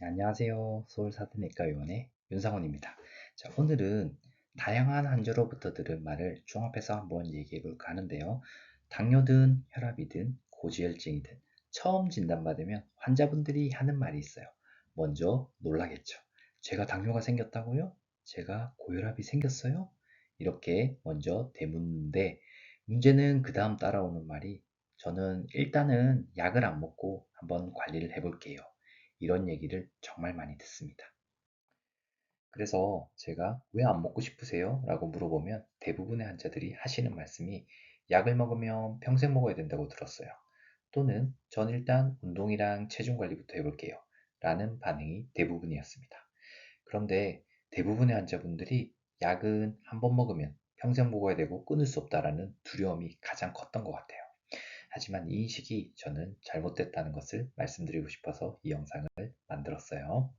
안녕하세요. 서울사드내과의원의 윤상원입니다. 자, 오늘은 다양한 한조로부터 들은 말을 종합해서 한번 얘기해 볼까 하는데요. 당뇨든 혈압이든 고지혈증이든 처음 진단받으면 환자분들이 하는 말이 있어요. 먼저 놀라겠죠. 제가 당뇨가 생겼다고요? 제가 고혈압이 생겼어요? 이렇게 먼저 대묻는데 문제는 그 다음 따라오는 말이 저는 일단은 약을 안 먹고 한번 관리를 해볼게요. 이런 얘기를 정말 많이 듣습니다. 그래서 제가 왜 안 먹고 싶으세요? 라고 물어보면 대부분의 환자들이 하시는 말씀이 약을 먹으면 평생 먹어야 된다고 들었어요. 또는 전 일단 운동이랑 체중 관리부터 해볼게요. 라는 반응이 대부분이었습니다. 그런데 대부분의 환자분들이 약은 한 번 먹으면 평생 먹어야 되고 끊을 수 없다라는 두려움이 가장 컸던 것 같아요. 하지만 이 인식이 저는 잘못됐다는 것을 말씀드리고 싶어서 이 영상을 만들었어요.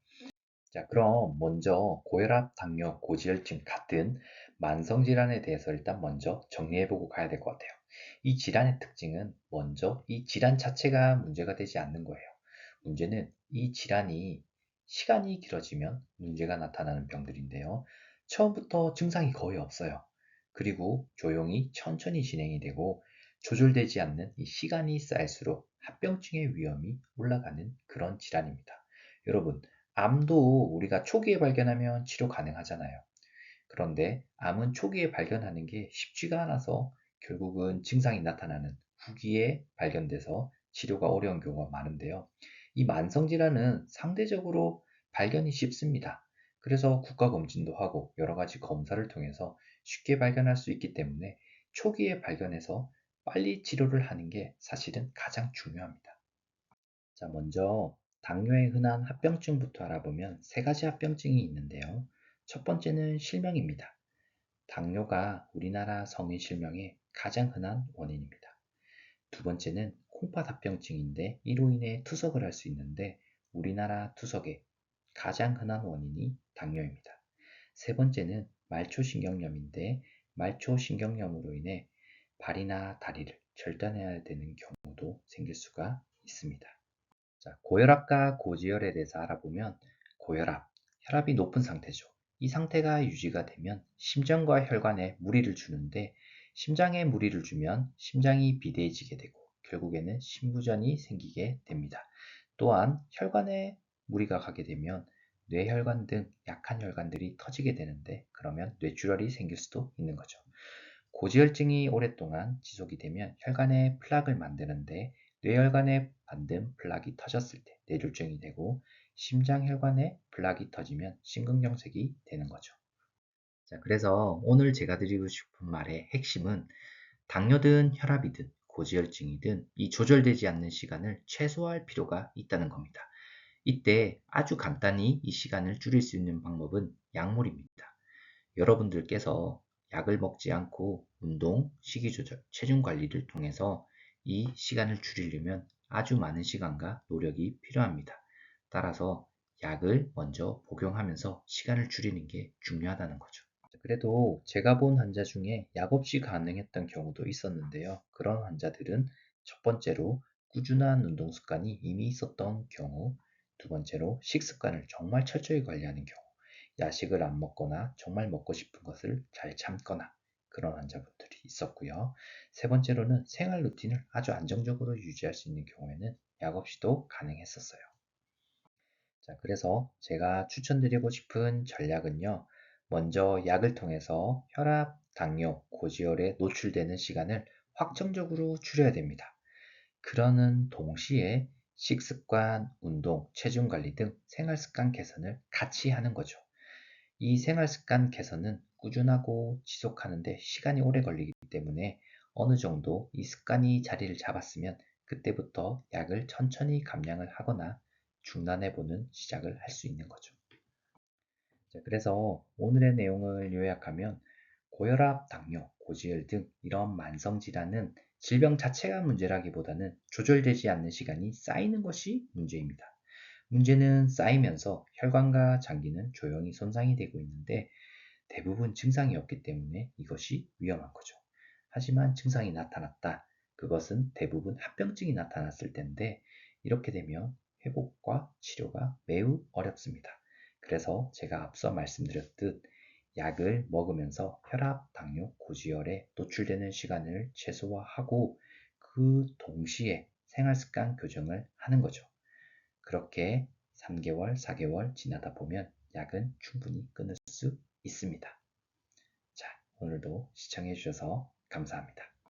자, 그럼 먼저 고혈압, 당뇨, 고지혈증 같은 만성질환에 대해서 일단 먼저 정리해보고 가야 될 것 같아요. 이 질환의 특징은 먼저 이 질환 자체가 문제가 되지 않는 거예요. 문제는 이 질환이 시간이 길어지면 문제가 나타나는 병들인데요. 처음부터 증상이 거의 없어요. 그리고 조용히 천천히 진행이 되고 조절되지 않는 이 시간이 쌓일수록 합병증의 위험이 올라가는 그런 질환입니다. 여러분, 암도 우리가 초기에 발견하면 치료 가능하잖아요. 그런데 암은 초기에 발견하는 게 쉽지가 않아서 결국은 증상이 나타나는 후기에 발견돼서 치료가 어려운 경우가 많은데요. 이 만성질환은 상대적으로 발견이 쉽습니다. 그래서 국가검진도 하고 여러 가지 검사를 통해서 쉽게 발견할 수 있기 때문에 초기에 발견해서 빨리 치료를 하는 게 사실은 가장 중요합니다. 자, 먼저 당뇨의 흔한 합병증부터 알아보면 세 가지 합병증이 있는데요. 첫 번째는 실명입니다. 당뇨가 우리나라 성인 실명의 가장 흔한 원인입니다. 두 번째는 콩팥 합병증인데 이로 인해 투석을 할 수 있는데 우리나라 투석의 가장 흔한 원인이 당뇨입니다. 세 번째는 말초신경염인데 말초신경염으로 인해 발이나 다리를 절단해야 되는 경우도 생길 수가 있습니다. 자, 고혈압과 고지혈에 대해서 알아보면 고혈압, 혈압이 높은 상태죠. 이 상태가 유지가 되면 심장과 혈관에 무리를 주는데 심장에 무리를 주면 심장이 비대해지게 되고 결국에는 심부전이 생기게 됩니다. 또한 혈관에 무리가 가게 되면 뇌혈관 등 약한 혈관들이 터지게 되는데 그러면 뇌출혈이 생길 수도 있는 거죠. 고지혈증이 오랫동안 지속이 되면 혈관에 플락을 만드는데 뇌혈관에 만든 플락이 터졌을 때 뇌졸중이 되고 심장혈관에 플락이 터지면 심근경색이 되는 거죠. 자, 그래서 오늘 제가 드리고 싶은 말의 핵심은 당뇨든 혈압이든 고지혈증이든 이 조절되지 않는 시간을 최소화할 필요가 있다는 겁니다. 이때 아주 간단히 이 시간을 줄일 수 있는 방법은 약물입니다. 여러분들께서 약을 먹지 않고 운동, 식이 조절, 체중 관리를 통해서 이 시간을 줄이려면 아주 많은 시간과 노력이 필요합니다. 따라서 약을 먼저 복용하면서 시간을 줄이는 게 중요하다는 거죠. 그래도 제가 본 환자 중에 약 없이 가능했던 경우도 있었는데요. 그런 환자들은 첫 번째로 꾸준한 운동 습관이 이미 있었던 경우, 두 번째로 식습관을 정말 철저히 관리하는 경우, 야식을 안 먹거나 정말 먹고 싶은 것을 잘 참거나 그런 환자분들이 있었고요. 세 번째로는 생활 루틴을 아주 안정적으로 유지할 수 있는 경우에는 약 없이도 가능했었어요. 자, 그래서 제가 추천드리고 싶은 전략은요. 먼저 약을 통해서 혈압, 당뇨, 고지혈에 노출되는 시간을 확정적으로 줄여야 됩니다. 그러는 동시에 식습관, 운동, 체중 관리 등 생활 습관 개선을 같이 하는 거죠. 이 생활 습관 개선은 꾸준하고 지속하는데 시간이 오래 걸리기 때문에 어느 정도 이 습관이 자리를 잡았으면 그때부터 약을 천천히 감량을 하거나 중단해보는 시작을 할 수 있는 거죠. 자, 그래서 오늘의 내용을 요약하면 고혈압, 당뇨, 고지혈 등 이런 만성 질환은 질병 자체가 문제라기보다는 조절되지 않는 시간이 쌓이는 것이 문제입니다. 문제는 쌓이면서 혈관과 장기는 조용히 손상이 되고 있는데 대부분 증상이 없기 때문에 이것이 위험한 거죠. 하지만 증상이 나타났다. 그것은 대부분 합병증이 나타났을 텐데 이렇게 되면 회복과 치료가 매우 어렵습니다. 그래서 제가 앞서 말씀드렸듯 약을 먹으면서 혈압, 당뇨, 고지혈에 노출되는 시간을 최소화하고 그 동시에 생활습관 교정을 하는 거죠. 그렇게 3개월, 4개월 지나다 보면 약은 충분히 끊을 수 있습니다. 자, 오늘도 시청해 주셔서 감사합니다.